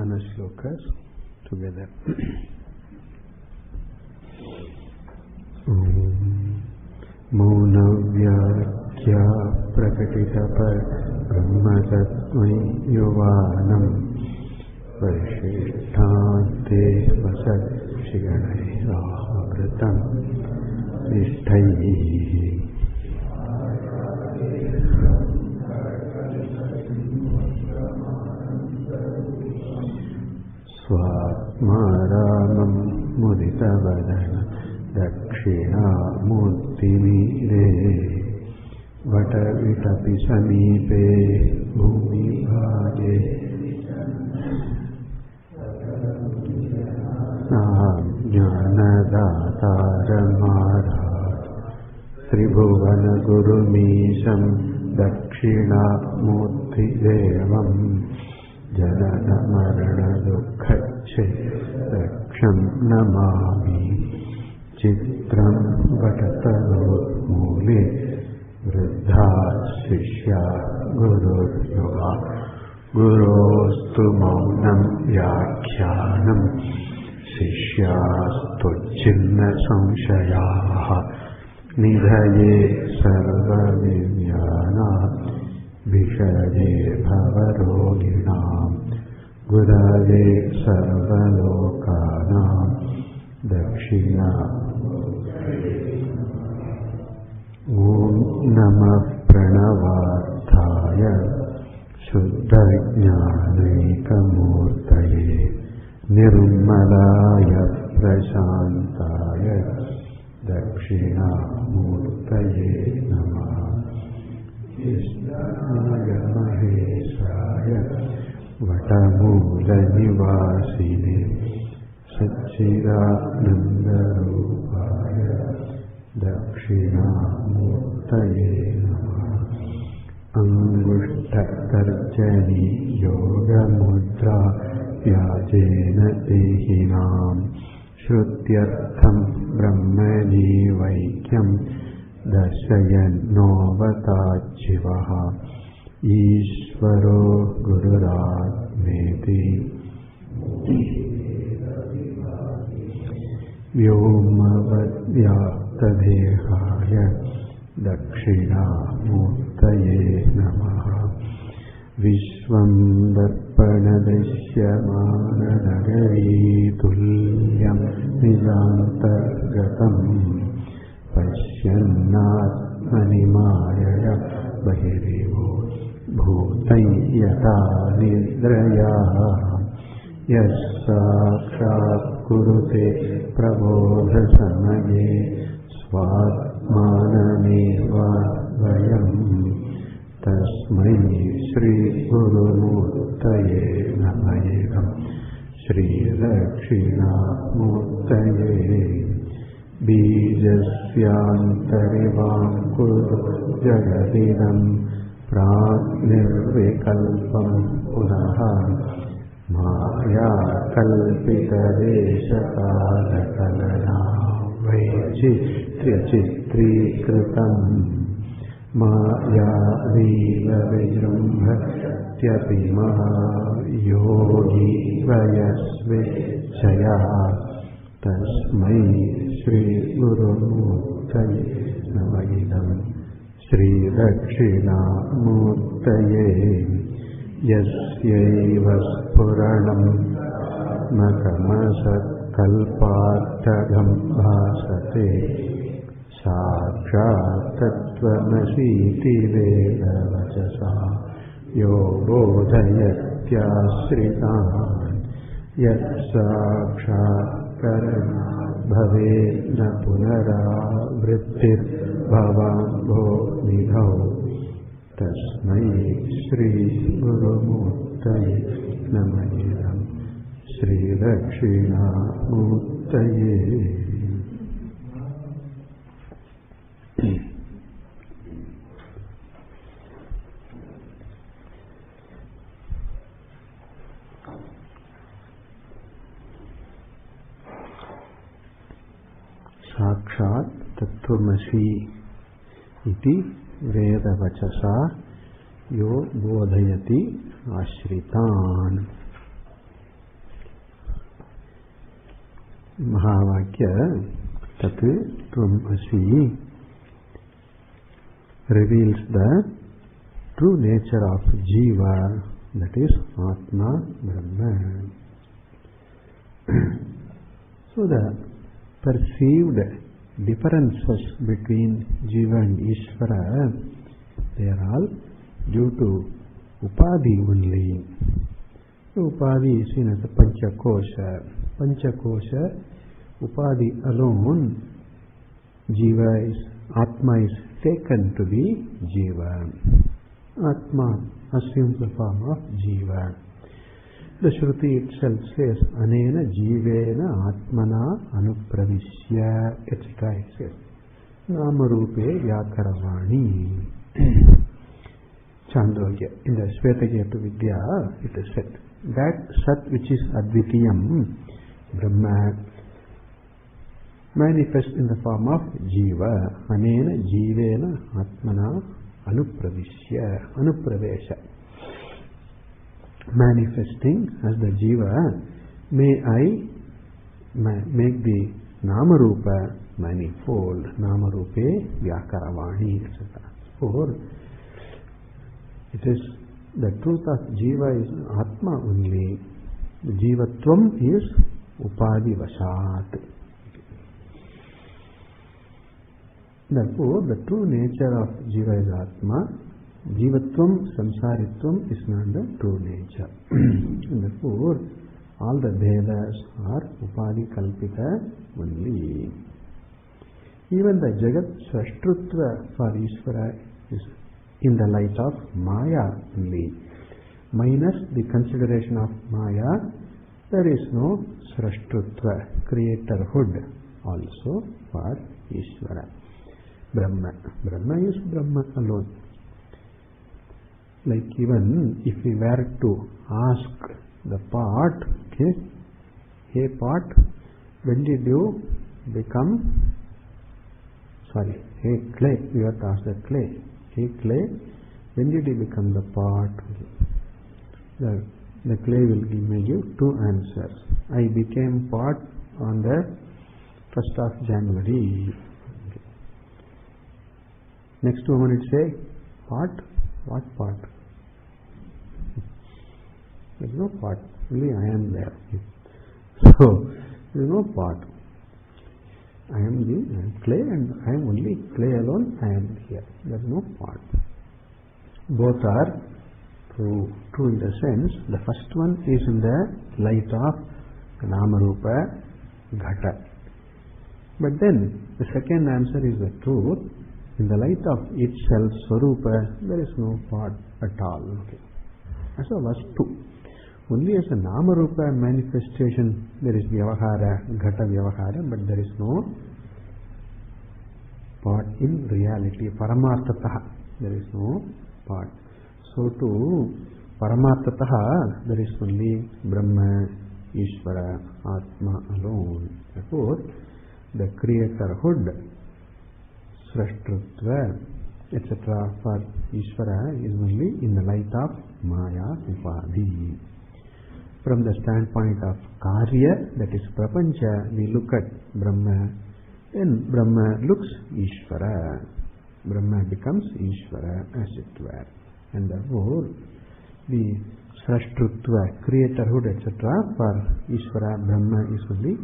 Dhyana Shlokas together. Maunavyakhya prakatita par brahmatatmai yuvanam varshithante vasat shiganai ahvratam nishthai Swatmaramam muditavadana Dhakshinamurti Vatavitapi samipe bhumi bhaje Jnanadataramādhāt Tribhuvana gurumīsam Dhakshinamurti devam Janana marana dukkhache Daksham namāmi Chitram vatataru mule Vruddhā sishya gurur yoga Gurostu maunam yakshyanam Sishyastu chinna samshayaha Nidhaye sarva vidyānāt Vishade bhavaroginām Gurave sarva lokānām Om Namah Pranavādhāya Shuddha-jnānaikamurtaye Nirmalāya Prashāntāya Dhakshinamurtaye Namah Istāya Mahesāya Vatamūla-nivāsine Satchidananda-rūpāya Dhakshinamurtaye Namah Angushta-tarjani yoga-mudra vyājena dehinām Shrutyartham brahmani vaikyam Dasayannovatājjivaha Īśvaro gururātmeti Vyomavadyātadehāya Dhakshinamurtaye Namaha Vishvam darpanadasyamānanagaritullyam nizāntargatam Pasyanātmanimāyaya bahirivo bhūtayyatā nidrayā Yassākṣāt kurute prabodha-samaye svātmānameva vayam tasmai Śrī Gurumurtaye namayam Śrī Dakṣināmūrtaye bījasyāntarivaṅkur jagadidam prāgnirvikalpam punaha Maya kalpitadeshakalakalana vaichitryachitrikritam Maya vīla-vijrumbhatyapimaha yogi vayasvechaya Tasmai Śrī Gurumurtaye namayam Śrī Dakṣināmūrtaye Yasyaiva spuranam makamasat kalpāttagam bhāsate Sākṣāt tattvamasīti veda vachasā Yo bodhayatyāsritān Yat sākṣāt karana bhavedna punarāvrittir bhavambho nidhau Tasmai Śrī Gurumurtaye namayam Śrī Dakṣināmūrtaye Sākṣāt tattvamasi iti vedavachasa yo bodhayati ashritan. Mahavakya Tat Tvam Asi reveals the true nature of Jiva, that is Atma Brahma. So the perceived differences between Jiva and Ishvara, they are all due to Upadhi only. The Upadhi is seen as the Panchakosha. Panchakosha, Upadhi alone, Jiva is, Atma is taken to be Jiva. Atma assumes the form of Jiva. The Shruti itself says, Anena Jivena Atmana Anupravishya, etc. It says, Namarupe Vyakaravani. Chandogya. In the Shvetageta Vidya, it is said that Sat which is Advitiyam, Brahma, manifests in the form of Jiva. Anena Jivena Atmana Anupravishya, Anupravesha. Manifesting as the Jiva, may I make the Namarupa manifold, Namarupe Vyakaravani, etc. For it is the truth of Jiva is Atma only. The Jivatvam is Upadhi Vashat. Therefore, the true nature of Jiva is Atma. Jivatvam, Samsaritvam is not the true nature. Therefore, all the Vedas are Upadhi Kalpita only. Even the Jagat Srashtrutva for Ishvara is in the light of Maya only. Minus the consideration of Maya, there is no Srashtrutva, creatorhood also for Ishvara. Brahma. Brahma is Brahma alone. Like even if we were to ask the pot, okay, hey pot, when did you become, hey clay, we have to ask the clay, hey clay, when did you become the pot? The clay will give you two answers. I became pot on the 1st of January. Okay. Next moment it say, pot? What pot? There is no pot, only I am there. So, there is no pot. I am the clay and I am only clay alone, I am here. There is no pot. Both are true in the sense, the first one is in the light of Namarupa Ghata. But then, the second answer is the truth. In the light of itself, Swarupa, there is no pot at all. Okay. As a Vastu. Only as a Namarupa manifestation, there is Vyavahara, Ghata Vyavahara, but there is no pot in reality. Paramartataha, there is no pot. So to Paramartataha, there is only Brahma, Ishvara, Atma alone. Therefore, the creatorhood, Srashtrutva, etc. for Ishvara is only in the light of Maya Upadhi. From the standpoint of Karya, that is Prapancha, we look at Brahma, then Brahma looks Ishvara. Brahma becomes Ishvara as it were. And therefore, the Srashtrutva, creatorhood, etc. for Ishvara, Brahma is only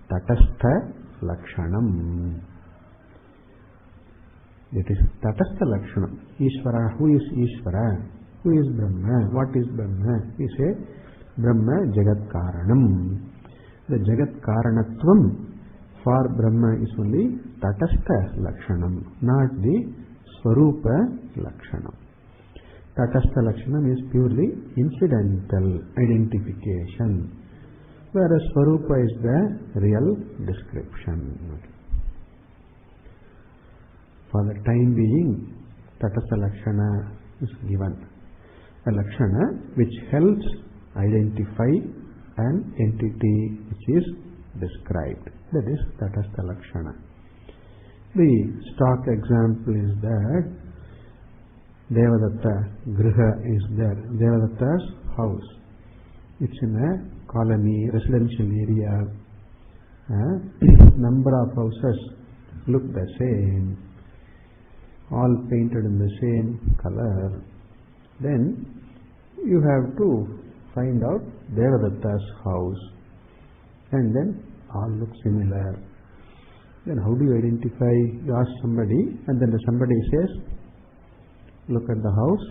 Tatastha Lakshanam. That is Tatastha Lakshanam. Ishvara, who is Ishvara? Who is Brahma? What is Brahma? We say Brahma Jagat Karanam. The Jagat Karanatvam for Brahma is only Tatastha Lakshanam, not the Swarupa Lakshanam. Tatastha Lakshanam is purely incidental identification, whereas Swarupa is the real description. For the time being, Tatastha Lakshana is given. A Lakshana which helps identify an entity which is described. That is Tatastha Lakshana. The stock example is that Devadatta Griha is there. Devadatta's house. It's in a colony, residential area. number of houses look the same, all painted in the same color, then you have to find out Devadatta's house, and then all look similar. Then how do you identify? You ask somebody, and then somebody says, look at the house,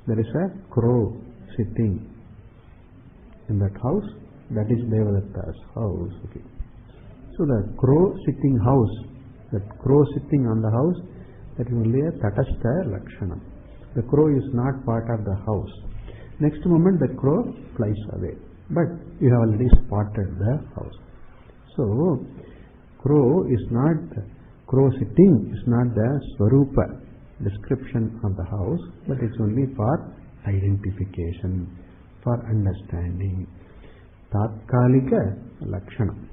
there is a crow sitting in that house, that is Devadatta's house. Okay. So the crow sitting house, that crow sitting on the house, that is only a Tatastha Lakshanam. The crow is not part of the house. Next moment the crow flies away, but you have already spotted the house. So crow sitting is not the Swarupa description of the house, but it's only for identification, for understanding. Tatkalika Lakshanam.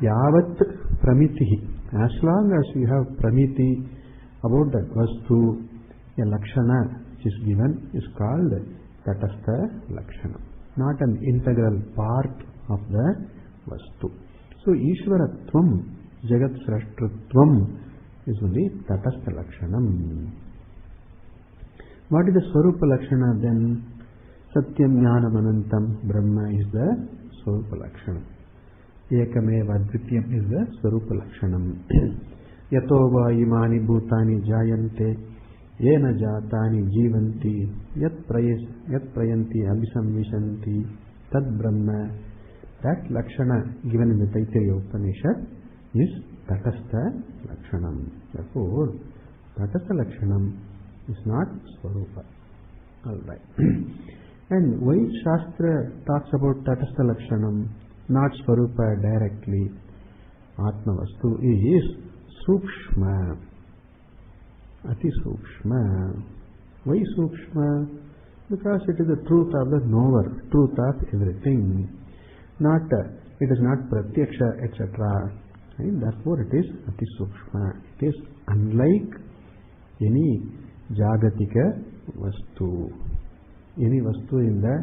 Yavat Pramiti. As long as you have Pramiti about that Vastu, a Lakshana which is given is called Tatastha Lakshanam, not an integral part of the Vastu. So Ishvaratvam, Jagat Srashtritvam is only Tatastha Lakshanam. What is the Swarupa Lakshana then? Satyam Jnanam Anantam Brahma is the Swarupa Lakshanam. Ekameva Dvityam is the Swarupa Lakshanam. Yato va imani bhutani jayante yena jatani jivanti yat prayanti abhisamvishanti tad Brahma. That Lakshana given in the Taittiriya Upanishad is Tatastha Lakshanam. Therefore, Tatastha Lakshanam is not Swarupa. Alright. And why Shastra talks about Tatastha Lakshanam, not Swarupa directly? Atma Vastu is Sukshma, Ati Sukshma. Why Sukshma? Because it is the truth of the knower, truth of everything. It is not Pratyaksha, etc. And therefore it is Ati Sukshma. It is unlike any Jagatika Vastu. Any Vastu in the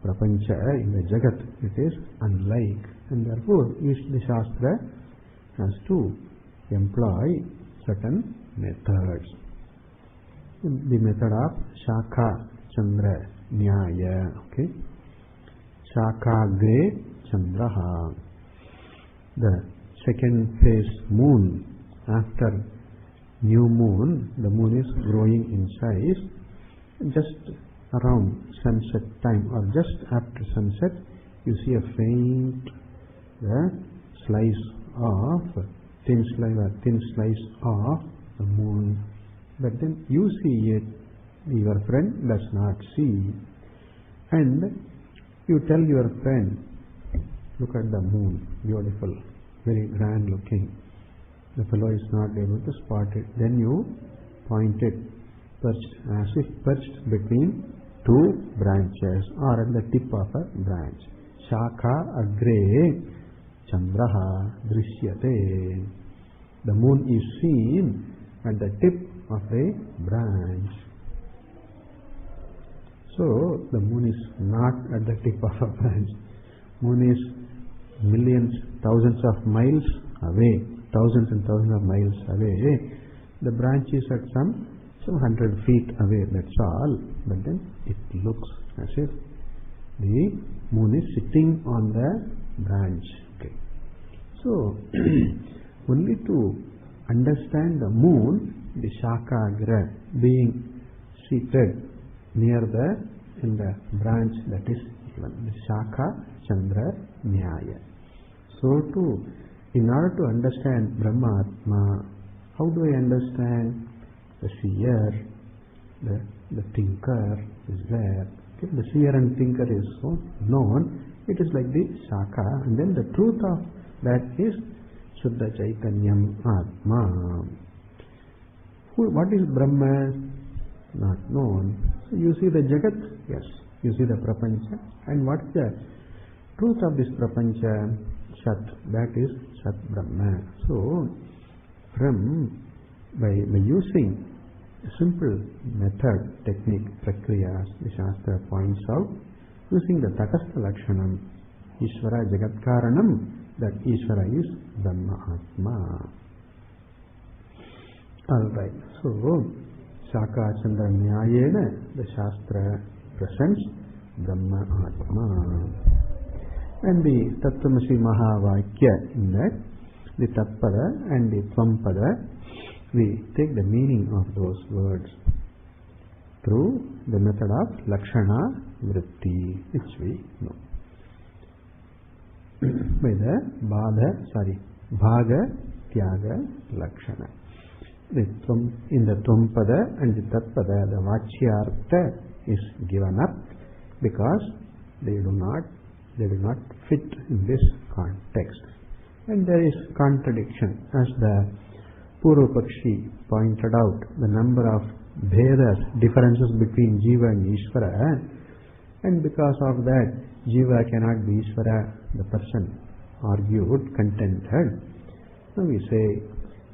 Prapancha, in the Jagat, it is unlike. And therefore the Shastra has to employ certain methods. The method of Shakha Chandra Nyaya. Okay? Shakha Gre Chandraha. The second phase moon, after new moon, the moon is growing in size. Just around sunset time or just after sunset, you see a faint thin slice of the moon. But then you see it, your friend does not see. And you tell your friend, look at the moon, beautiful, very grand looking. The fellow is not able to spot it. Then you point it, as if perched between two branches or at the tip of a branch. Shakha Agre Chandraha Drishyate. The moon is seen at the tip of a branch. So the moon is not at the tip of a branch. Moon is millions, thousands of miles away, thousands and thousands of miles away. The branch is at some 100 feet away, that's all. But then it looks as if the moon is sitting on the branch. Okay. So only to understand the moon, the Shakagra being seated near in the branch that is given, the Shaka Chandra Nyaya. So in order to understand Brahmatma, how do I understand? The seer, the thinker is there. If the seer and thinker is so known, it is like the Shaka, and then the truth of that is Shuddha Chaitanyam Atma. What is Brahma? Not known. So you see the Jagat? Yes. You see the Prapancha. And what is the truth of this Prapancha? Shat. That is Shat Brahma. So, by using a simple method, technique, prakriyas, the Shastra points out, using the Tatastha Lakshanam, Ishvara Jagat Karanam, that Ishvara is Brahma Atma. Alright, so Shaka Chandra Nyayena, the Shastra presents Brahma Atma. And the Tattvamasi Mahavakya, in that the Tatpada and the Tvampada, we take the meaning of those words through the method of Lakshana Vritti, which we know. By the Bhaga Tyaga Lakshana. In the Tvampada and the Tatpada, the Vachyartha is given up because they do not fit in this context. And there is contradiction. As the Purvapakshi pointed out, the number of Bhedas, differences between Jiva and Ishvara, and because of that, Jiva cannot be Ishvara, the person argued, contended. Now we say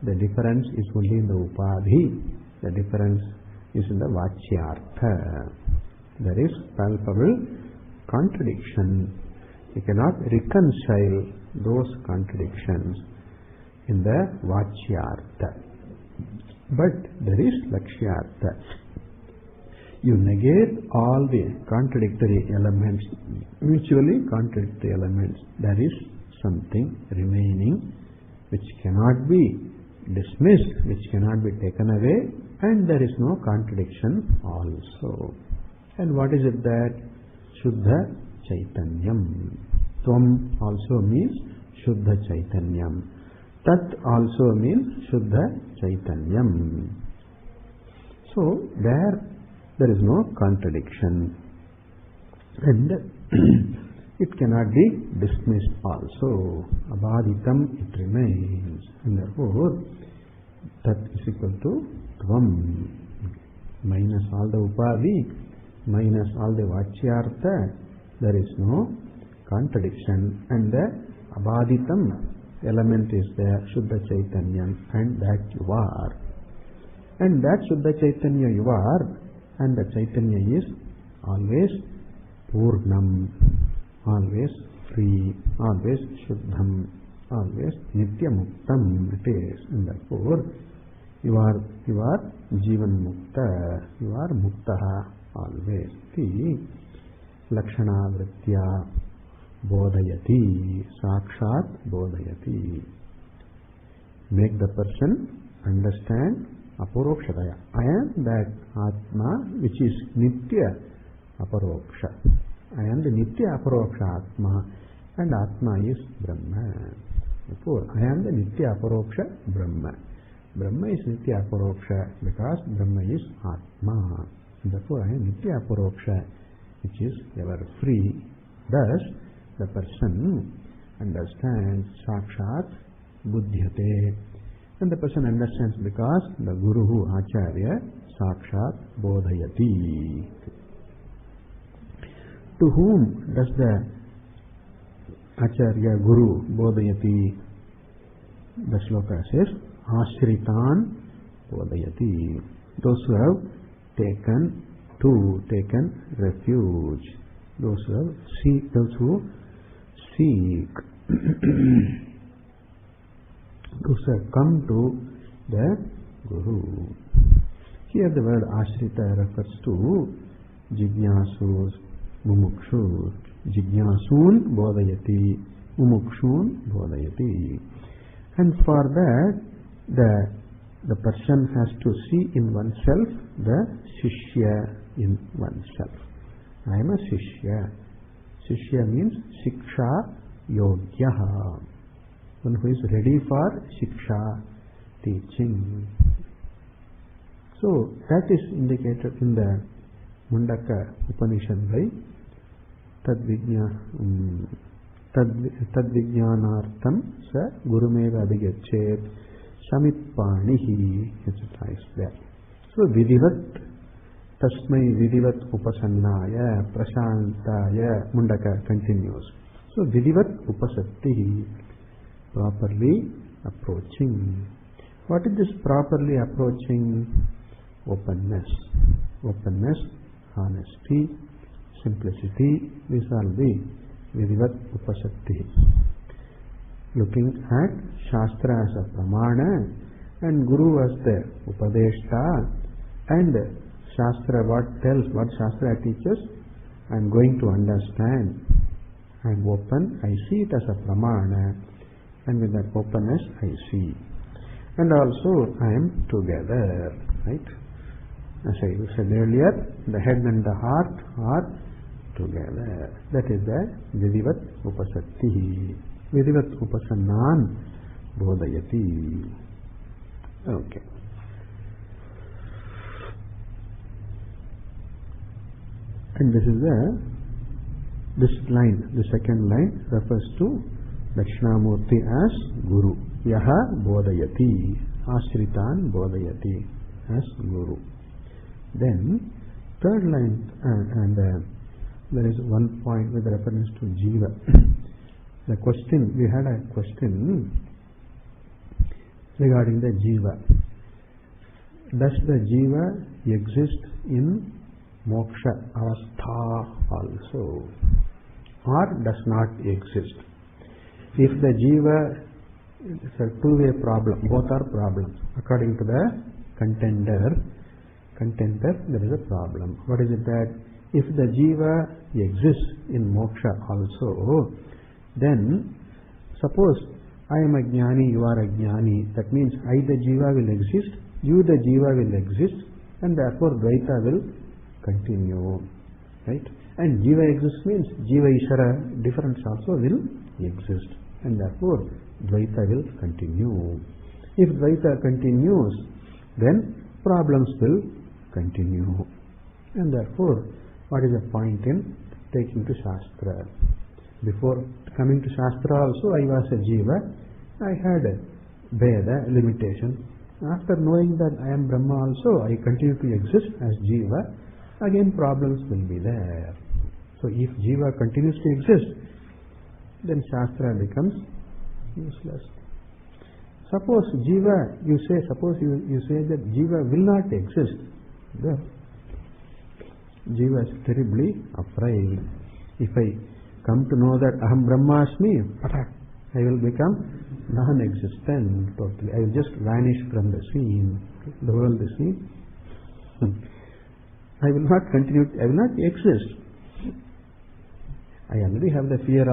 the difference is only in the Upadhi, the difference is in the Vachyartha. There is palpable contradiction. You cannot reconcile those contradictions in the Vachyartha. But there is Lakshyartha. You negate all the contradictory elements, mutually contradictory elements. There is something remaining which cannot be dismissed, which cannot be taken away, and there is no contradiction also. And what is it that? Shuddha Chaitanyam. Tvam also means Shuddha Chaitanyam. Tat also means Shuddha Chaitanyam. So there is no contradiction, and it cannot be dismissed also. Abhaditam, it remains, and therefore Tat is equal to Tvam, minus all the Upadhi, minus all the Vachyartha. There is no contradiction, and the Abhaditam element is there, Shuddha Chaitanyam, and that you are. And that Shuddha Chaitanya you are, and the Chaitanya is always Purnam, always free, always Shuddham, always Nitya Muktam it is. And therefore you are Jivan Mukta, you are Muktaha always. The Lakshana Vrittya Bodhayati, Sakshat Bodhayati. Make the person understand Aparokshadaya. I am that Atma which is Nitya Aparoksha. I am the Nitya Aparoksha Atma, and Atma is Brahma. Therefore, I am the Nitya Aparoksha Brahma. Brahma is Nitya Aparoksha because Brahma is Atma. Therefore, I am Nitya Aparoksha, which is ever free. Thus, the person understands Sakshat Buddhyate. And the person understands because the Guru Acharya Sakshat Bodhayati. To whom does the Acharya Guru Bodhayati? The sloka says, Ashritan Bodhayati. Those who have taken refuge. Those who seek. Those who have come to the Guru. Here the word Ashrita refers to Jignasus, Mumukshus. Jignasun Bodhayati, Mumukshun Bodhayati. And for that, the person has to see in oneself the Shishya in oneself. I am a Shishya. Shishya means Shiksha Yogyaha. One who is ready for Shiksha, teaching. So that is indicated in the Mundaka Upanishad by Tadvijnanartham sa Gurumeva Adhigachet Samitpanihi, etc. is there. So Vidivat Tasmai Vidivat Upasannaya Prashantaya, Mundaka continues. So Vidivat Upasatti, properly approaching. What is this properly approaching? Openness. Openness, honesty, simplicity. These are the Vidivat Upasatti. looking at Shastra as a Pramana, and Guru was the Upadeshta, and Shastra what tells, what Shastra teaches, I am going to understand. I am open, I see it as a Pramana, and with that openness I see. And also I am together, right? As I said earlier, the head and the heart are together. That is the Vidivat Upasatti. Vidivat Upasannan Bodhayati. Okay. And this line, the second line, refers to Dakshinamurti as Guru. Yaha Bodhayati. Ashritan Bodhayati as Guru. Then, third line, and there is one point with reference to Jiva. The question, we had a question regarding the Jiva. Does the Jiva exist in Moksha Avastha also, or does not exist? If the Jiva, it's a two-way problem, both are problems. According to the contender, there is a problem. What is it that if the Jiva exists in Moksha also, then suppose I am a Jnani, you are a Jnani, that means I the Jiva will exist, you the Jiva will exist, and therefore Dvaita will continue, right? And Jiva exists means Jiva Ishara difference also will exist, and therefore Dvaita will continue. If Dvaita continues, then problems will continue, and therefore what is the point in taking to Shastra? Before coming to Shastra also I was a Jiva, I had a Veda limitation. After knowing that I am Brahma also, I continue to exist as Jiva, again problems will be there. So if Jiva continues to exist, then Shastra becomes useless. Suppose Jiva, you say that Jiva will not exist, the Jiva is terribly afraid. If I come to know that Aham Brahmasmi, I will become non-existent totally. I will just vanish from the scene. The world is seen. I will not continue, I will not exist. I already have the fear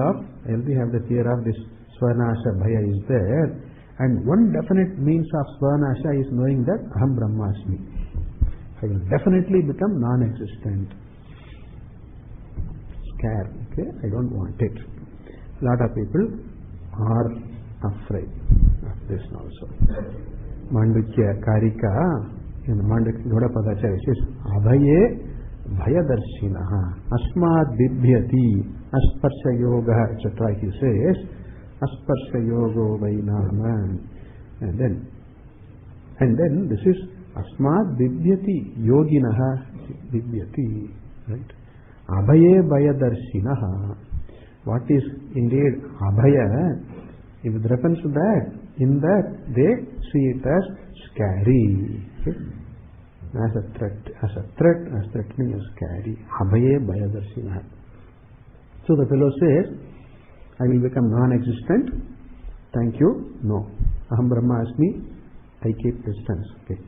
of this Swanasha Bhaya is there, and one definite means of Swanasha is knowing that Aham Brahmasmi. I will definitely become non-existent. Scare, okay? I don't want it. A lot of people are afraid of this also. Mandukya Karika, in the Mandukya Gaudapadacharya says, Abhaye Bhayadarshinaha Asmad Bibhyati Asparsha Yoga, etc. He says, Asparsha Yogo Vainama. And then this is Asmad Bibhyati Yoginaha Bibhyati, right? Abhaye Bhayadarshinaha. What is indeed Abhaya? With reference to that, in that they see it as scary, okay? As a threat, as threatening, as scary. Abhaye Bhayadarshinaha. So the fellow says, I will become non-existent. Thank you. No. Aham Brahmasmi. I keep distance. Okay.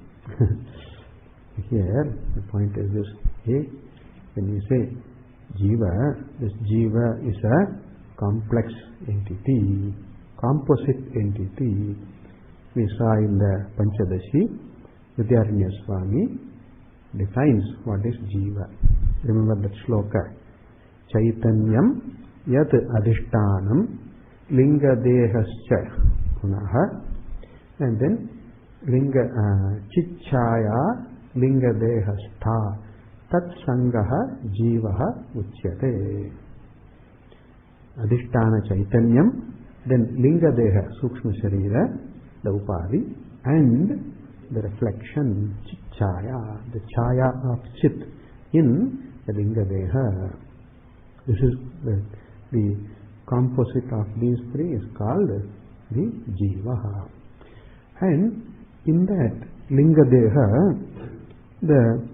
Here the point is this. Okay? When you say Jiva, this Jiva is a complex entity, composite entity. We saw in the Panchadashi, Vidyaranya Swami defines what is Jiva. Remember that shloka. Chaitanyam yat adhishtanam linga dehascha punaha, and then linga chichaya linga dehastha tat sangaha jivaha uchyate. Adhisthana chaitanyam, then linga deha sukshma sharira, the upadi, and the reflection chichaya, the chaya of chit in the linga deha. This is the composite of these three is called the jivaha. And in that linga deha, the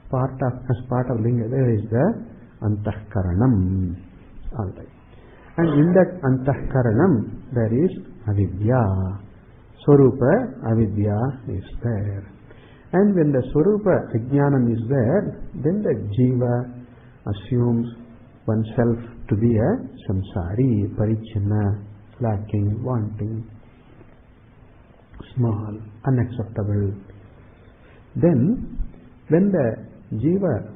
as part of linga deha is the antahkaranam. All right. And in that antahkaranam there is avidya. Swarupa avidya is there. And when the Swarupa ajnanam is there, then the jiva assumes oneself to be a samsari, parichinna, lacking, wanting, small, unacceptable. Then, when the jiva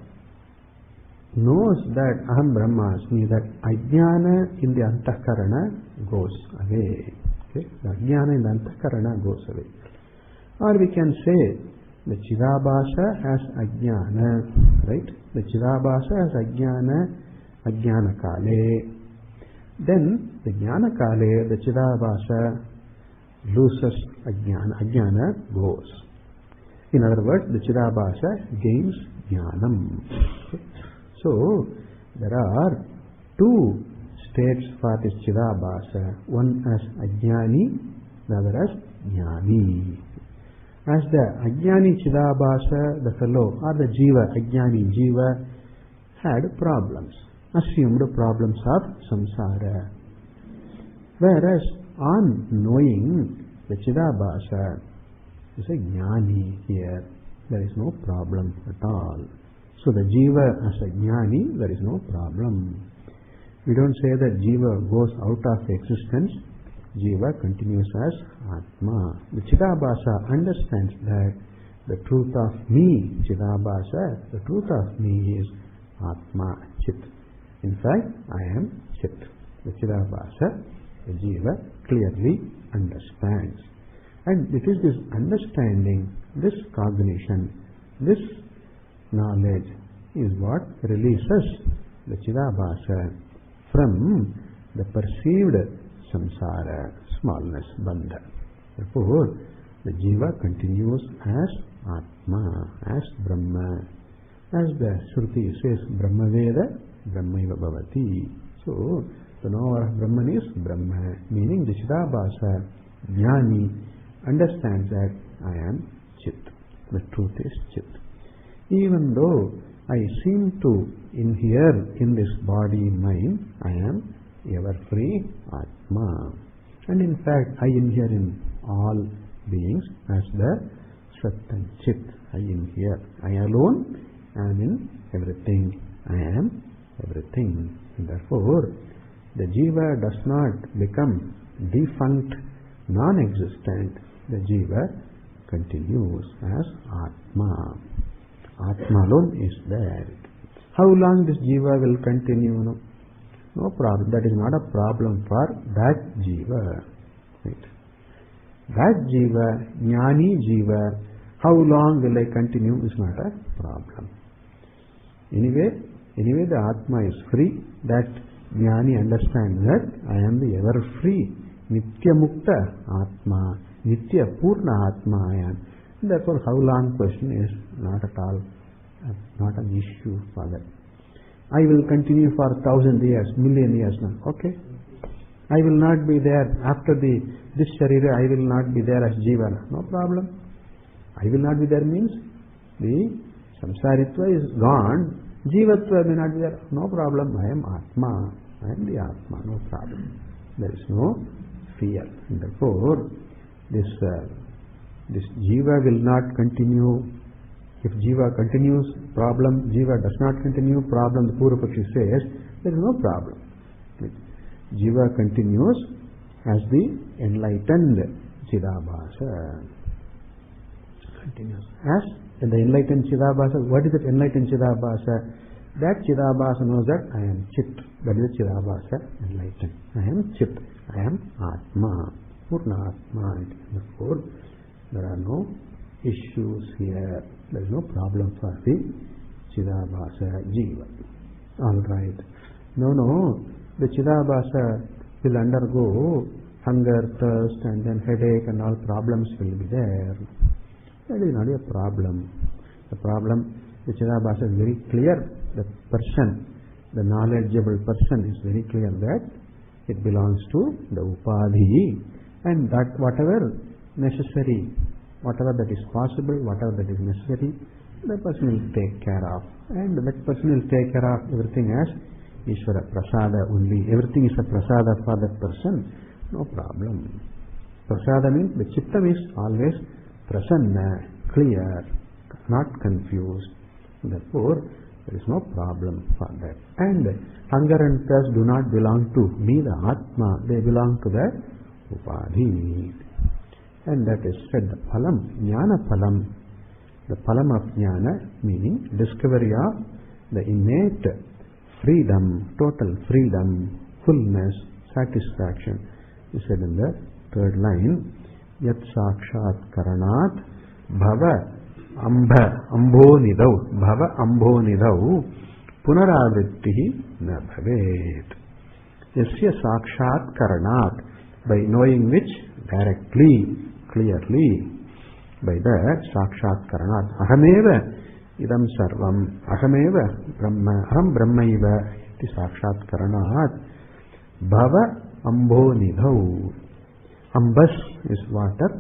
knows that aham brahmasmi, that ajnana in the antahkarana goes away. Okay? The ajnana in the antahkarana goes away. Or we can say, the Chidabhasa has ajnana, right? The Chidabhasa has ajnana kale. Then, the jnana kale, the Chidabhasa loses ajnana goes. In other words, the Chidabhasa gains jnanam. Okay? So, there are two states for this Chidabhasa. One as ajnani, the other as jnani. As the ajnani Chidabhasa, the fellow or the jiva, ajnani jiva, had problems, assumed problems of samsara. Whereas on knowing the Chidabhasa is a jnani here, there is no problem at all. So the jiva as a jnani, there is no problem. We don't say that jiva goes out of existence. Jiva continues as Atma. The Chidabhasa understands that the truth of me, Chidabhasa, the truth of me is Atma, Chit. In fact, I am Chit. The Chidabhasa, the Jiva, clearly understands. And it is this understanding, this cognition, this knowledge is what releases the Chidabhasa from the perceived samsara, smallness, bandha. Therefore, the jiva continues as Atma, as Brahma. As the Shruti says, Brahmaveda, Brahmaiva bhavati. So, the knower of Brahman is Brahma, meaning the Chidabhasa, Jnani, understands that I am Chit. The truth is Chit. Even though I seem to inhere in this body, mind, I am ever free Atma. And in fact, I inhere in all beings as the Sat and Chit. I inhere. I alone am in everything. I am everything. And therefore, the jiva does not become defunct, non-existent. The jiva continues as Atma. Atma alone is there. How long this jiva will continue? No problem. That is not a problem for that jiva. Right? That jiva, jnani jiva, how long will I continue is not a problem. Anyway, the Atma is free. That jnani understands that I am the ever free, nitya mukta Atma, nitya purna Atma I am. Therefore, how long question is not at all, not an issue for that. I will continue for 1,000 years, million years now. Okay. I will not be there after this sharira, I will not be there as jiva. No problem. I will not be there means the samsaritva is gone, jivatva may not be there. No problem. I am Atma. I am the Atma. No problem. There is no fear. And therefore, this jiva will not continue. If jiva continues, problem. Jiva does not continue, problem. The Purvapakshi says, there is no problem. Jiva continues as the enlightened Chidabhasa. Continues. As the enlightened Chidabhasa, what is that enlightened Chidabhasa? That Chidabhasa knows that I am Chit. That is Chidabhasa, enlightened. I am Chit. I am Atma. Purna Atma. Therefore, there are no issues here. There is no problem for the Chidabhasa Jiva. Alright. No. The Chidabhasa will undergo hunger, thirst, and then headache, and all problems will be there. That is not a problem. The problem, the Chidabhasa is very clear. The person, the knowledgeable person is very clear that it belongs to the Upadhi, and that whatever necessary, whatever that is possible, whatever that is necessary, the person will take care of. And that person will take care of everything as Ishvara prasada only. Everything is a prasada for that person. No problem. Prasada means the chitta is always prasanna, clear, not confused. Therefore, there is no problem for that. And hunger and thirst do not belong to me, the Atma. They belong to the Upadhi. And that is said the phalam, jnana phalam. The phalam of jnana meaning discovery of the innate freedom, total freedom, fullness, satisfaction. He said in the third line, yat sakshat karanat bhava ambonidau punaravrittihi na bhavet. Yasya sakshat karanat, by knowing which directly, clearly, by that sakshat karanat, ahameva idam sarvam, ahameva brahma, aham brahmaiva iti sakshat karanat bhava ambonidau. Ambas is water,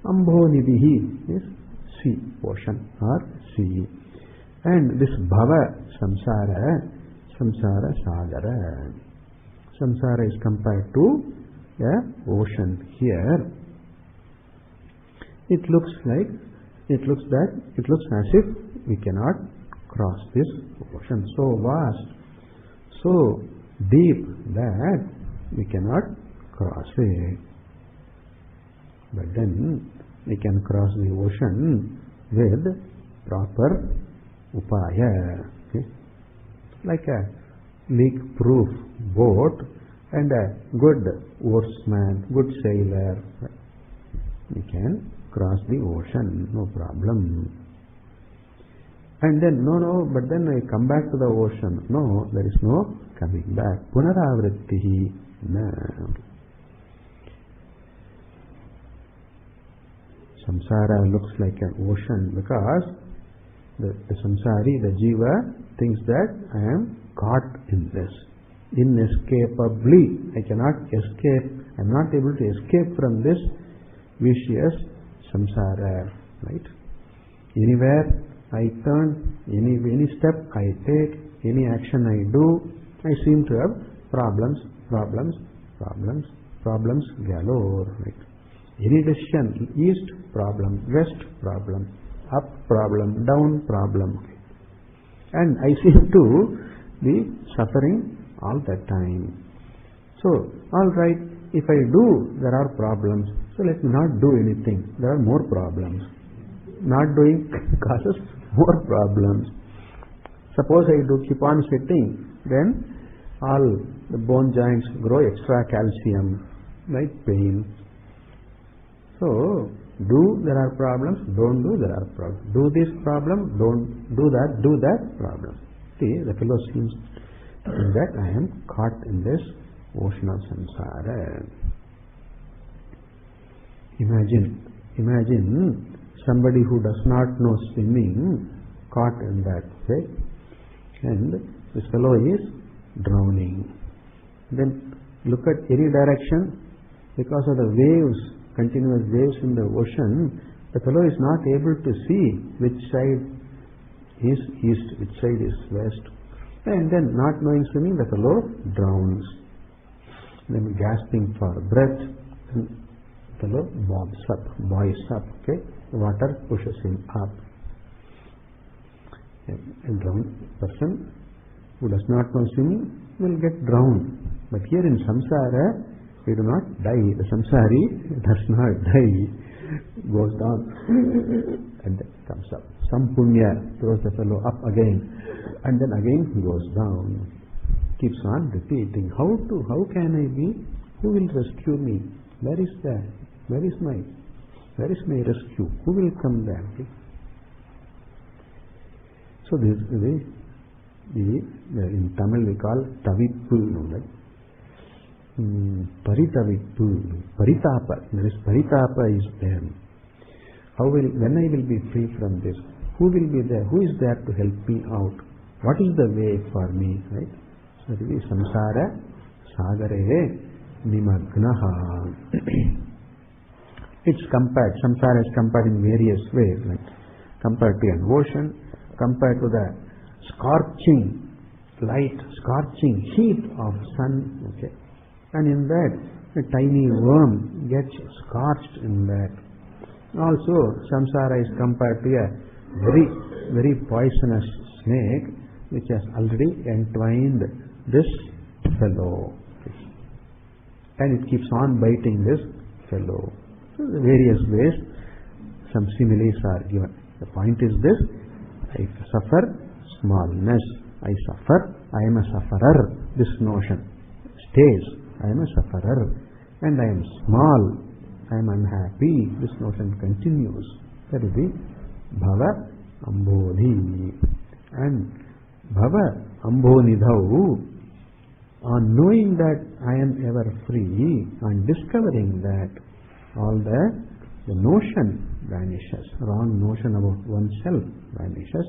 ambonidihi is sea, ocean or sea. And this bhava, samsara sagara. Samsara is compared to the ocean here. It looks as if we cannot cross this ocean. So vast, so deep that we cannot cross it. But then we can cross the ocean with proper upaya. Okay? Like a leak-proof boat and a good oarsman, good sailor. We can cross the ocean, no problem. And then, but then I come back to the ocean. No, there is no coming back. Punaravrittihi na. Samsara looks like an ocean because the samsari, the jiva, thinks that I am caught in this. Inescapably, I cannot escape. I am not able to escape from this vicious samsara. Right? Anywhere I turn, any step I take, any action I do, I seem to have problems galore. Right? Any decision, east problem, west problem, up problem, down problem. And I seem to be suffering all the time. So, alright, if I do, there are problems. So let me not do anything. There are more problems. Not doing causes more problems. Suppose I do keep on sitting, then all the bone joints grow extra calcium, like pain. So, do, there are problems, don't do, there are problems. Do this problem, don't do that problem. See, the fellow seems that I am caught in this ocean of samsara. Imagine somebody who does not know swimming caught in that way, and this fellow is drowning. Then look at any direction, because of the waves, continuous waves in the ocean, the fellow is not able to see which side is east, which side is west. And then not knowing swimming, the fellow drowns. Then gasping for breath, the fellow boils up, okay? The water pushes him up. A drowned person who does not know swimming will get drowned. But here in samsara, we do not die. The samsari does not die. Goes down and then comes up. Some punya throws the fellow up again, and then again he goes down. Keeps on repeating. How can I be? Who will rescue me? Where is my rescue? Who will come there? Okay? So this is in Tamil we call tavippu, right? Paritavippu, paritapa. There is paritapa is there. When I will be free from this? Who will be there? Who is there to help me out? What is the way for me? Right? So this is samsara sagare nimagnaha. It's compared. Samsara is compared in various ways, like compared to an ocean, compared to the scorching light, scorching heat of sun, okay, and in that a tiny worm gets scorched in that. Also, samsara is compared to a very, very poisonous snake which has already entwined this fellow, and it keeps on biting this fellow. So the various ways some similes are given. The point is this: I suffer smallness, I suffer, I am a sufferer. This notion stays. I am a sufferer and I am small, I am unhappy. This notion continues. That is the Bhava Ambodhi. And Bhava Ambonidhau, on knowing that I am ever free, on discovering that all the notion vanishes, wrong notion about oneself vanishes,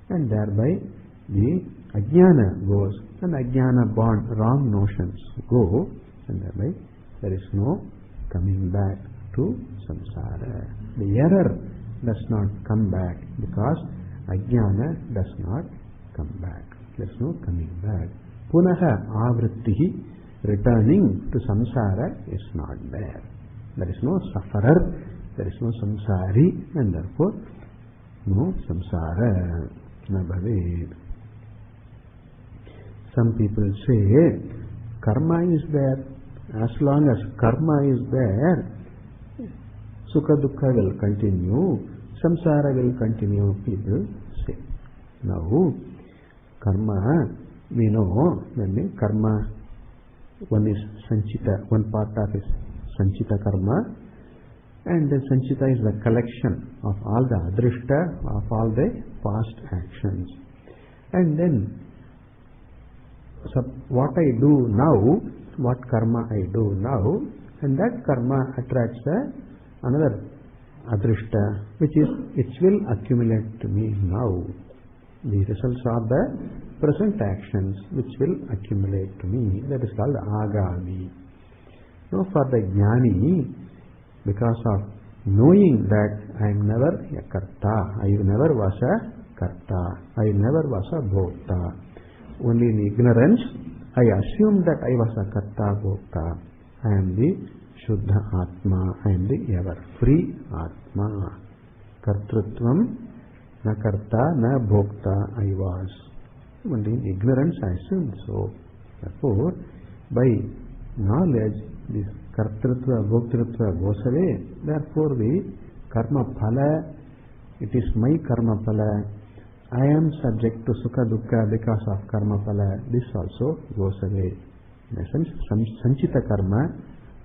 and thereby the ajnana goes, and ajnana born wrong notions go, and thereby there is no coming back to samsara. The error does not come back because ajnana does not come back. There is no coming back. Punaha avrittihi, returning to samsara, is not there. There is no sufferer, there is no samsari, and therefore no samsara na bhaved. Some people say karma is there. As long as karma is there, sukha dukkha will continue, samsara will continue, people say. Now, karma, we know when karma, one is sanchita, one part of is sanchita karma, and the sanchita is the collection of all the adrishta, of all the past actions. And then, so what I do now, what karma I do now, and that karma attracts another adrishta, which will accumulate to me now. The results are the present actions which will accumulate to me. That is called agami. Now for the jnani, because of knowing that I am never a karta, I never was a karta, I never was a bhokta. Only in ignorance, I assumed that I was a karta bhokta. I am the Shuddha Atma, I am the ever free Atma. Kartrutvam na karta na bhokta I was. Only in ignorance I assumed so. Therefore, by knowledge, this kartrutva, bhoktrutva goes away. Therefore, the karma phala, it is my karma phala. I am subject to sukha dukkha because of karma phala. This also goes away. In a sense, sanchita karma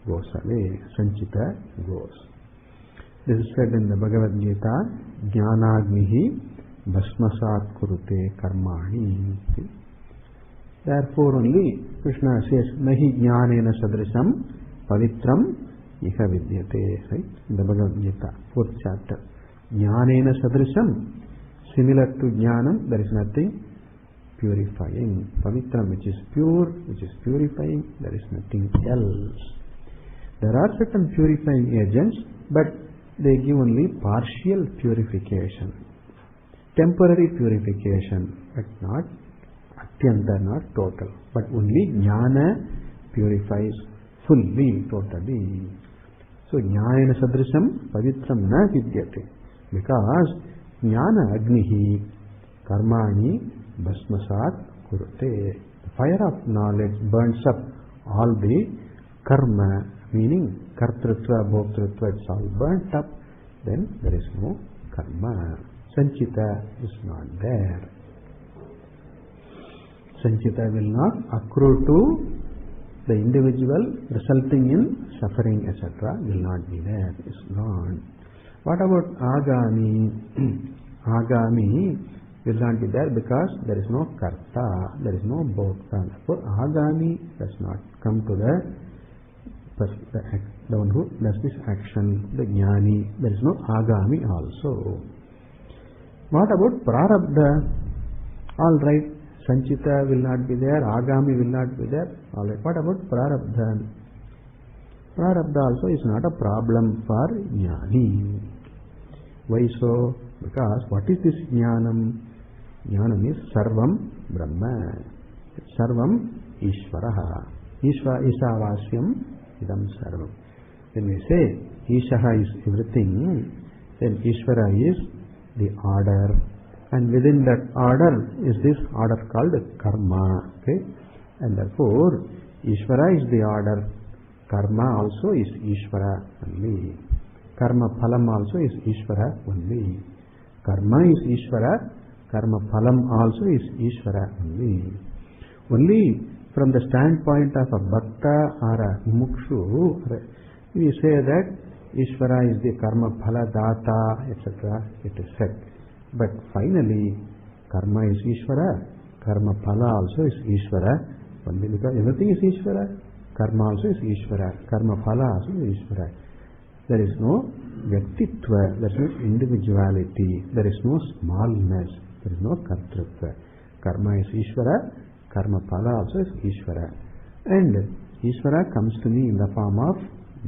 goes away. Sanchita goes. This is said in the Bhagavad Gita, jnanagnihi bhasmasat kurute karmani. Therefore only Krishna says, nahi jnanena sadrisam pavitram iha vidyate. Right? In the Bhagavad Gita, 4th chapter. Jnanena sadrisam, similar to jnanam, there is nothing purifying. Pavitram, which is pure, which is purifying, there is nothing else. There are certain purifying agents, but they give only partial purification, temporary purification, but not atyanta, not total. But only jnana purifies fully, totally. So jnana sadrisam pavitram na vidyate, because jnana agnihi karmani bhasmasat kurute. The fire of knowledge burns up all the karma, meaning kartrutva, bhoktrutva, it's all burnt up. Then there is no karma. Sanchita is not there. Sanchita will not accrue to the individual, resulting in suffering, etc. will not be there. It's gone. What about agami? Agami will not be there because there is no karta, there is no bhokta. Therefore, agami does not come to the one who does this action, the jnani. There is no agami also. What about prarabdha? All right, sanchita will not be there, agami will not be there. All right, what about prarabdha? Prarabdha also is not a problem for jnani. Why so? Because what is this jnanam? Jnanam is sarvam brahma. Sarvam Ishvaraha. Ishavasyam idam sarvam. When we say Ishaha is everything, then Ishvara is the order, and within that order is this order called karma. Okay, and therefore Ishvara is the order, karma also is Ishvara only, karma phalam also is Ishvara only. Karma is Ishvara, karma phalam also is Ishvara only. Only from the standpoint of a bhakta or a mukshu, we say that Ishvara is the karma phala data, etc. It is said. But finally, karma is Ishvara, karma phala also is Ishvara, only because everything is Ishvara. Karma also is Ishvara, karma phala also is Ishvara. There is no Vyaktitva, there is no individuality, there is no smallness, there is no Kartrutva. Karma is Ishvara, karma phala also is Ishvara. And Ishvara comes to me in the form of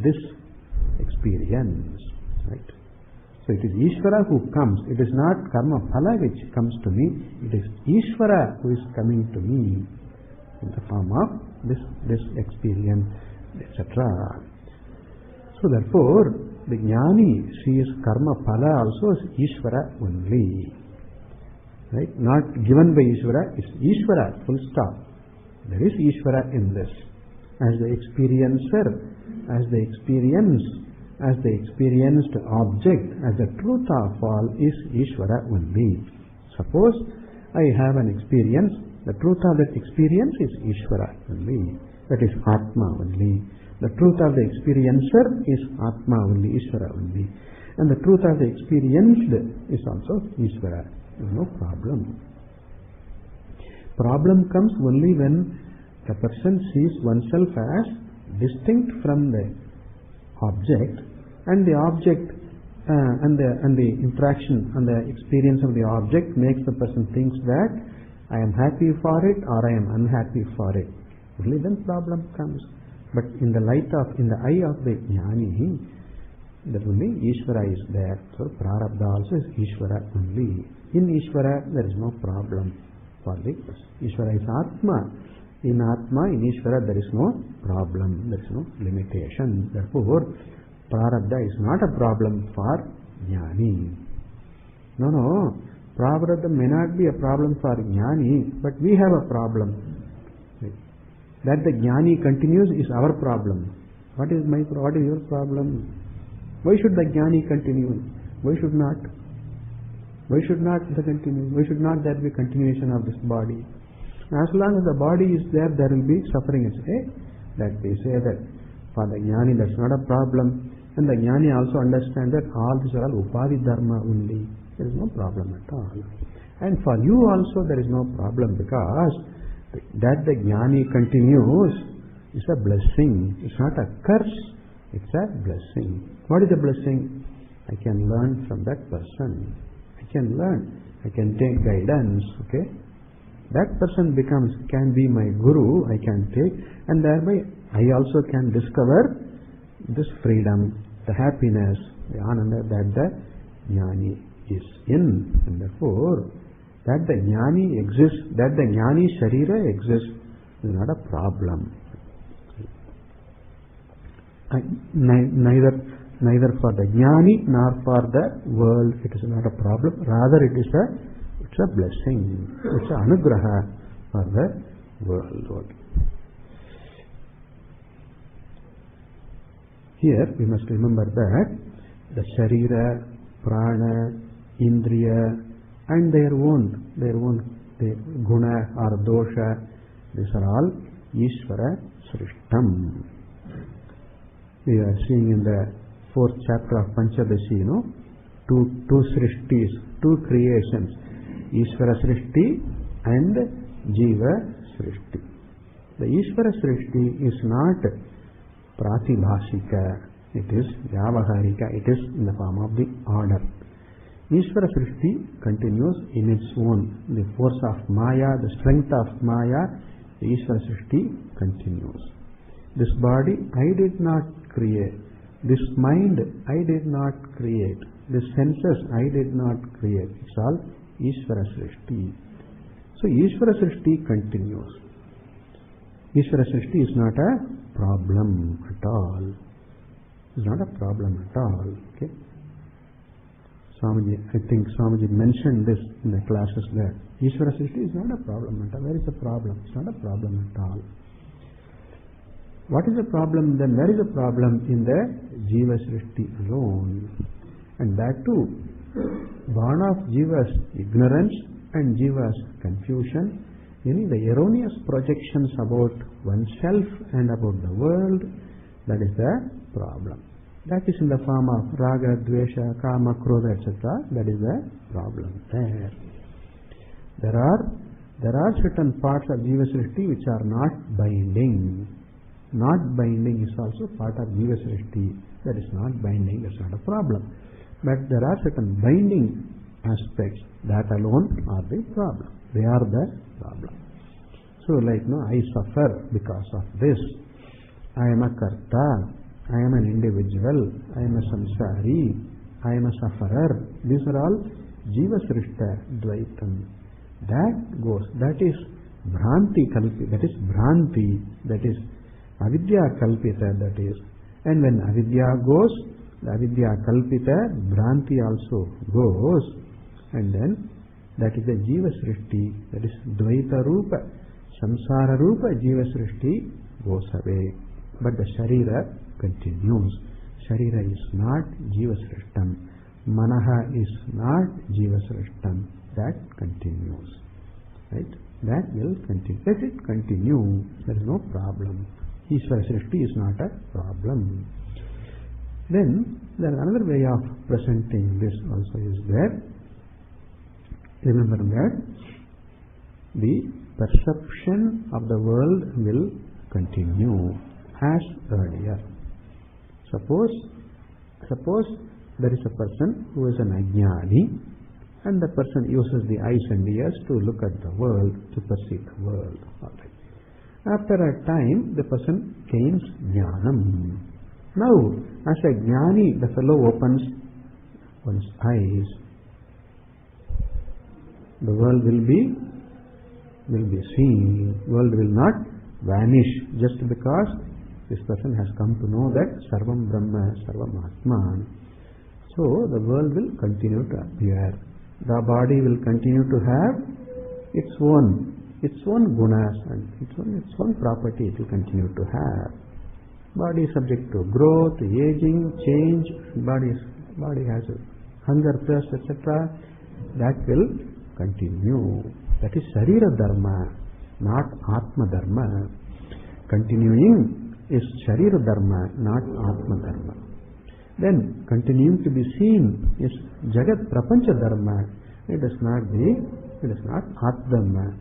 this experience. Right? So it is Ishvara who comes, it is not karma phala which comes to me, it is Ishvara who is coming to me in the form of this experience, etc. So therefore, the Jnani sees karma phala also as Ishvara only. Right? Not given by Ishvara, it's Ishvara, full stop. There is Ishvara in this. As the experiencer, as the experience, as the experienced object, as the truth of all is Ishvara only. Suppose I have an experience, the truth of that experience is Ishvara only. That is Atma only. The truth of the experiencer is Atma only, Ishvara only. And the truth of the experienced is also Ishvara. There is no problem. Problem comes only when the person sees oneself as distinct from the object, and the object and the interaction and the experience of the object makes the person thinks that I am happy for it or I am unhappy for it. Only then problem comes. But in the eye of the Jnani, there only Ishvara is there. So Prarabdha also is Ishvara only. In Ishvara there is no problem for the Ishvara is Atma. In Atma, in Ishvara there is no problem, there is no limitation. Therefore, Prarabdha is not a problem for Jnani. No. Prarabdha may not be a problem for Jnani, but we have a problem. That the Jnani continues is our problem. What is your problem? Why should the Jnani continue? Why should not? Why should not the continue? Why should not there be continuation of this body? As long as the body is there, there will be suffering. That they say that for the Jnani that's not a problem, and the Jnani also understands that all these are all Upadhi Dharma only. There is no problem at all. And for you also there is no problem, because that the Jnani continues is a blessing. It's not a curse, it's a blessing. What is a blessing? I can learn from that person. I can learn. I can take guidance. Okay? That person can be my guru, I can take, and thereby I also can discover this freedom, the happiness, the ananda that the Jnani is in. And therefore, that the Jnani exists, that the Jnani Sharira exists, is not a problem. Neither for the Jnani nor for the world it is not a problem, rather it's a blessing, it's an anugraha for the world. Here we must remember that the Sharira, Prana, Indriya and their own guna or dosha, these are all Ishvara Srishtam. We are seeing in the 4th chapter of Panchadashi, two Srishtis, two creations, Ishvara Srishti and Jiva Srishti. The Ishvara Srishti is not Pratibhashika, it is Vyavaharika, it is in the form of the order. Ishvara Srishti continues in its own. The force of Maya, the strength of Maya, the Ishvara Srishti continues. This body I did not create. This mind I did not create. This senses I did not create. It's all Ishvara Srishti. So Ishvara Srishti continues. Ishvara Srishti is not a problem at all. It's not a problem at all. Okay. Swamiji, I think Swamiji mentioned this in the classes there. Ishvara Srishti is not a problem at all. Where is the problem? It's not a problem at all. What is the problem then? Where is the problem? In the Jiva Srishti alone. And that too, born of Jiva's ignorance and Jiva's confusion, meaning the erroneous projections about oneself and about the world, that is the problem. That is in the form of raga, dvesha, kama, krodha, etc. That is the problem there. There are certain parts of Jiva Srishti which are not binding. Not binding is also part of Jiva Srishti. That is not binding, that's not a problem. But there are certain binding aspects that alone are the problem. They are the problem. So like, I suffer because of this. I am a karta. I am an individual. I am a samsari. I am a sufferer. These are all Jiva Srishta Dvaitam. That is Bhranti Kalpi. That is Bhranti. That is Avidya Kalpita. That is. And when Avidya goes, the Avidya Kalpita, Bhranti also goes. And then that is the Jiva Srishti. That is Dvaita Rupa. Samsara Rupa Jiva Srishti goes away. But the Sharira continues. Sharira is not Jiva Srishtam. Manaha is not Jiva Srishtam. That continues. Right? That will continue. Let it continue. There is no problem. Ishvara Srishti is not a problem. Then there is another way of presenting this also is there. Remember that the perception of the world will continue as earlier. Suppose there is a person who is an ajnani, and the person uses the eyes and ears to look at the world, to perceive the world. Alright. After a time, the person gains jnanam. Now, as a jnani, the fellow opens one's eyes. The world will be seen. The world will not vanish just because this person has come to know that Sarvam Brahma, Sarvam Atman. So the world will continue to appear. The body will continue to have its own gunas and its own property it will continue to have. Body is subject to growth, aging, change. Body has hunger, thirst, etc. That will continue. That is Sharira Dharma, not Atma Dharma. Continuing is Sharira Dharma, not Atma Dharma. Then continuing to be seen is Jagat Prapancha Dharma. It is not Atma Dharma.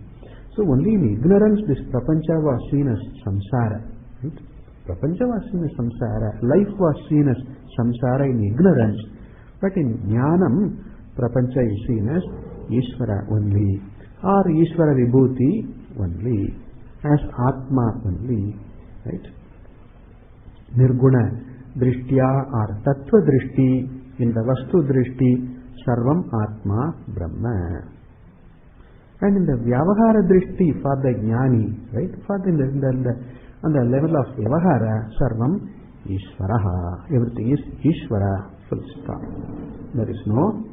So only in ignorance this Prapancha was seen as samsara. Right? Prapancha was seen as samsara. Life was seen as samsara in ignorance. But in jnanam, Prapancha is seen as Ishvara only, or Ishvara Vibhuti only, as Atma only. Right? Nirguna Drishtya or Tattva Drishti, in the Vastu Drishti, Sarvam Atma Brahma. And in the Vyavahara Drishti for the Jnani, right? On the level of Vyavahara, Sarvam Ishvaraha. Everything is Ishvara, full stop. There is no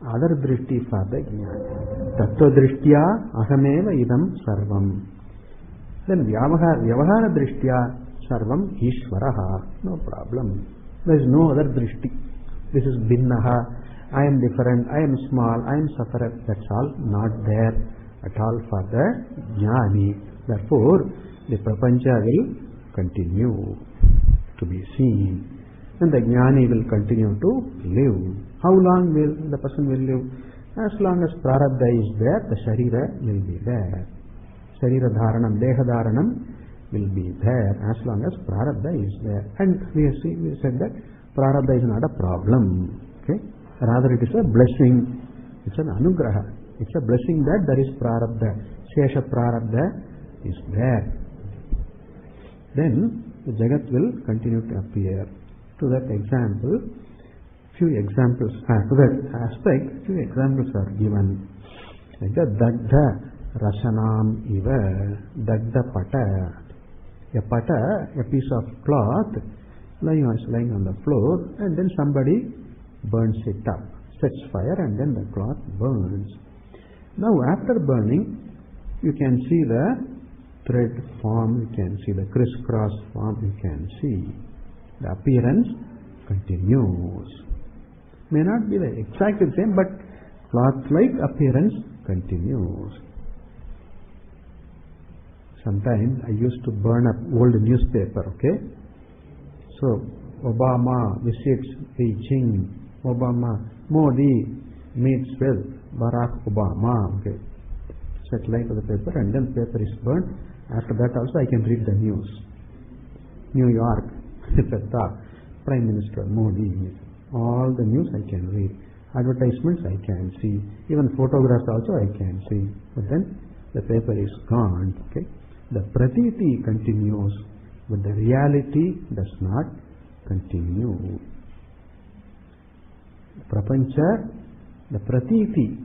other Drishti for the Jnani. Tattva Drishtya Ahameva Idam Sarvam. Then Vyavahara Drishtya Sarvam Ishvaraha. No problem. There is no other Drishti. This is Binnaha. I am different, I am small, I am sufferer. That's all not there at all for the Jnani. Therefore, the Prapancha will continue to be seen. And the Jnani will continue to live. How long will the person will live? As long as Prarabdha is there, the Sharira will be there. Sharira Dharanam, Deha Dharanam will be there as long as Prarabdha is there. And we said that Prarabdha is not a problem. Okay? Rather it is a blessing. It's an anugraha. It's a blessing that there is Prarabdha. Shesha Prarabdha is there. Then the Jagat will continue to appear. To that example, few examples, to that aspect, few examples are given. Like the Dagdha Rasanam Iva, Dagdha Pata. a pata, a piece of cloth lying on the floor, and then somebody burns it up, sets fire, and then the cloth burns. Now after burning, you can see the thread form, you can see the crisscross form, you can see the appearance continues. May not be the exactly same, but cloth-like appearance continues. Sometimes I used to burn up old newspaper, okay? So, Obama visits Beijing, Modi meets with Barack Obama, okay? Set line to the paper, and then paper is burnt. After that also I can read the news. New York, Prime Minister Modi, all the news I can read. Advertisements I can see. Even photographs also I can see. But then the paper is gone, okay? The pratiti continues, but the reality does not continue. Prapancha, the pratiti,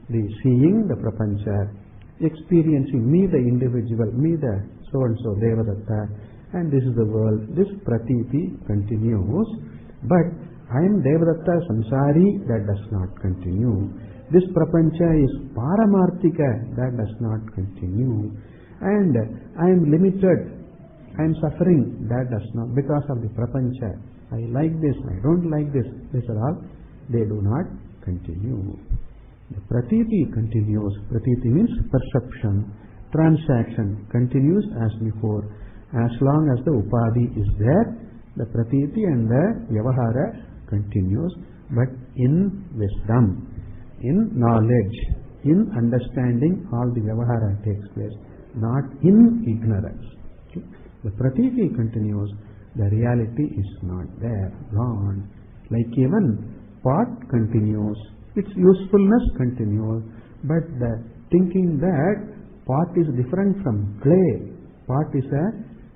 the seeing the prapancha, experiencing me the individual, me the so-and-so Devadatta, and this is the world. This pratiti continues, but I am Devadatta Samsari, that does not continue. This prapancha is Paramarthika, that does not continue. And I am limited, I am suffering, that does not, because of the prapancha. I like this, I don't like this, these are all, they do not continue. The pratiti continues. Pratiti means perception, transaction continues as before. As long as the upadhi is there, the pratiti and the vyavahara continues, but in wisdom, in knowledge, in understanding, all the vyavahara takes place, not in ignorance. Okay? The pratiti continues, the reality is not there, gone. Like even pot continues, its usefulness continues, but the thinking that pot is different from clay, pot is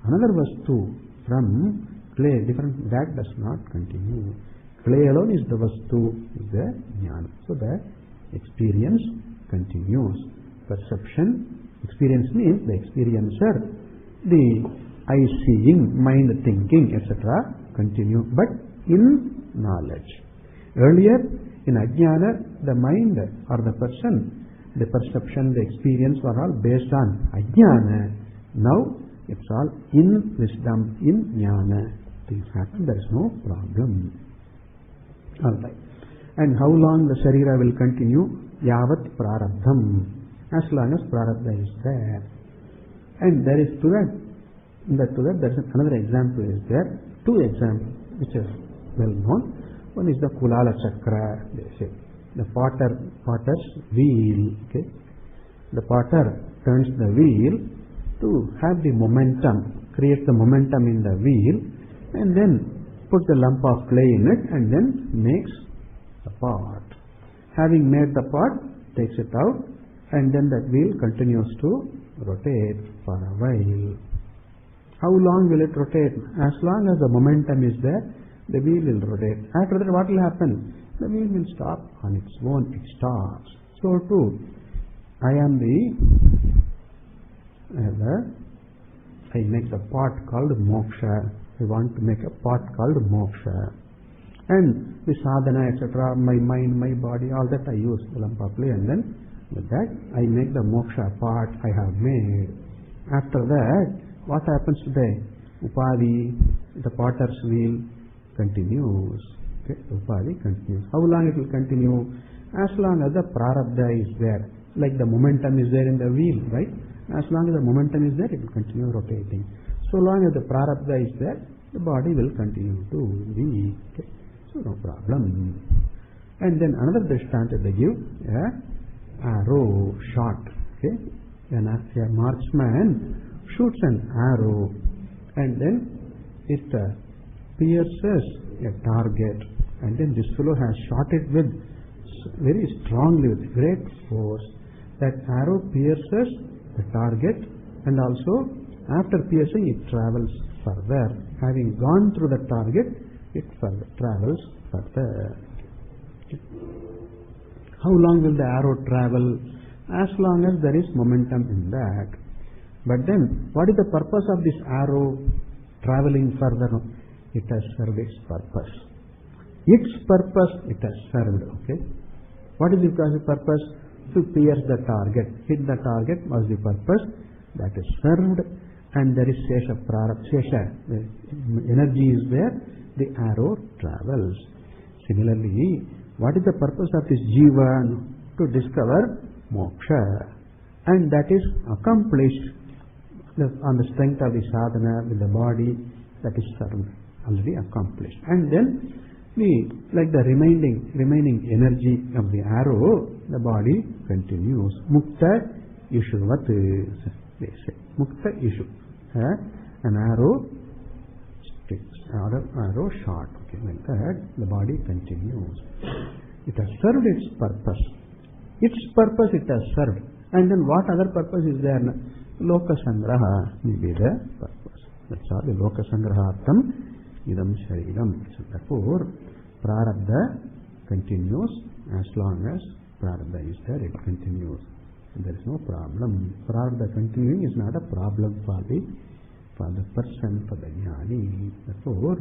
another vastu from clay, different, that does not continue. Clay alone is the vastu, is the jnana. So the experience continues. Perception, experience means the experiencer, the eye seeing, mind thinking, etc. continue, but in knowledge. Earlier, in ajnana, the mind or the person, the perception, the experience were all based on ajnana. Now, it's all in wisdom, in jnana. Things happen, there is no problem. Alright. And how long the sharira will continue? Yavat prarabdham. As long as prarabdha is there. And there is to that there is another example is there. Two examples which is well known. One is the Kulala Chakra, they say. The potter's wheel. Okay? The potter turns the wheel to have the momentum, create the momentum in the wheel, and then put the lump of clay in it and then makes the pot. Having made the pot, takes it out, and then that wheel continues to rotate for a while. How long will it rotate? As long as the momentum is there, the wheel will rotate. After that, what will happen? The wheel will stop on its own. It stops. So too, I make the pot called moksha. I want to make a pot called moksha. And the sadhana, etc., my mind, my body, all that I use the lump of clay, and then with that I make the moksha pot I have made. After that, what happens to the upadhi, the potter's wheel? Continues. Okay, upadhi continues. How long it will continue? As long as the prarabdha is there. Like the momentum is there in the wheel, right? As long as the momentum is there, it will continue rotating. So long as the prarabdha is there, the body will continue to be. Okay? So no problem. And then another drishtanta they give, arrow shot. Okay? When a marksman shoots an arrow and then it pierces a target, and then this fellow has shot it with very strongly, with great force. That arrow pierces the target, and also after piercing it travels further. Having gone through the target, it travels further. How long will the arrow travel? As long as there is momentum in that. But then, what is the purpose of this arrow traveling further? It has served its purpose. Its purpose it has served. Okay. What is the purpose? To pierce the target. Hit the target was the purpose. That is served. And there is Shesha. The energy is there. The arrow travels. Similarly, what is the purpose of this Jiva? To discover moksha. And that is accomplished on the strength of the sadhana with the body. That is served. Already accomplished. And then like the remaining energy of the arrow, the body continues. Mukta Ishuvat, they say. Mukta Ishu. An arrow sticks, arrow shot. Okay, like that, the body continues. It has served its purpose. Its purpose it has served. And then what other purpose is there? Loka Sangraha may be the purpose. That's all. The Loka Sangrahartam idam shariram. So therefore, Prarabdha continues as long as Prarabdha is there, it continues. And there is no problem. Prarabdha continuing is not a problem for the person, for the jnani. Therefore,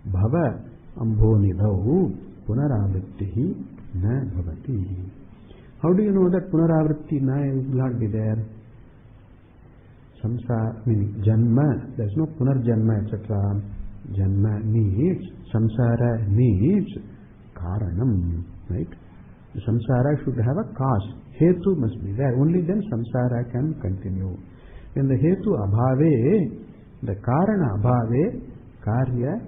Bhava Ambonidau Punaravrittihi na bhavati. How do you know that Punaravritti na will not be there? Samsara, meaning Janma, there is no Punarjanma, etc. Janma needs, samsara needs karanam, right? The samsara should have a cause. Hetu must be there. Only then samsara can continue. When the hetu abhave, the karana abhave, karya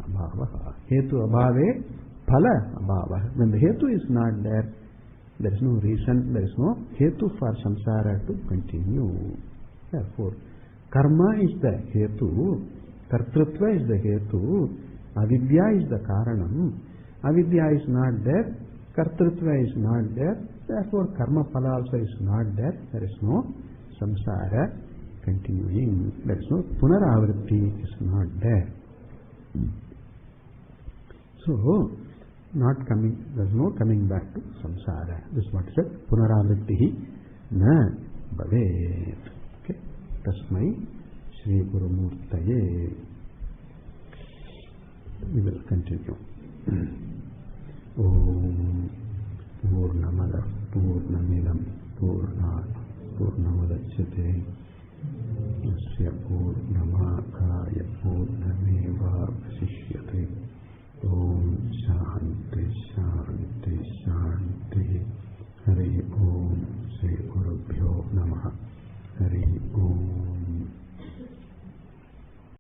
abhava. Hetu abhave, phala abhava. When the hetu is not there, there is no reason, there is no hetu for samsara to continue. Therefore, karma is the hetu. Kartrutva is the hetu, avidya is the karanam. Avidya is not there, kartrutva is not there, therefore karma phala also is not there. There is no samsara continuing. There is no punaravritti is not there. So, not coming, there is no coming back to samsara. This is what is it? Punaravritti na bhavet. Okay, tasmai Śrī Gurumurtaye. We will continue. Om Purnamada Purnamidam Purnat Purnamadachyate Yasya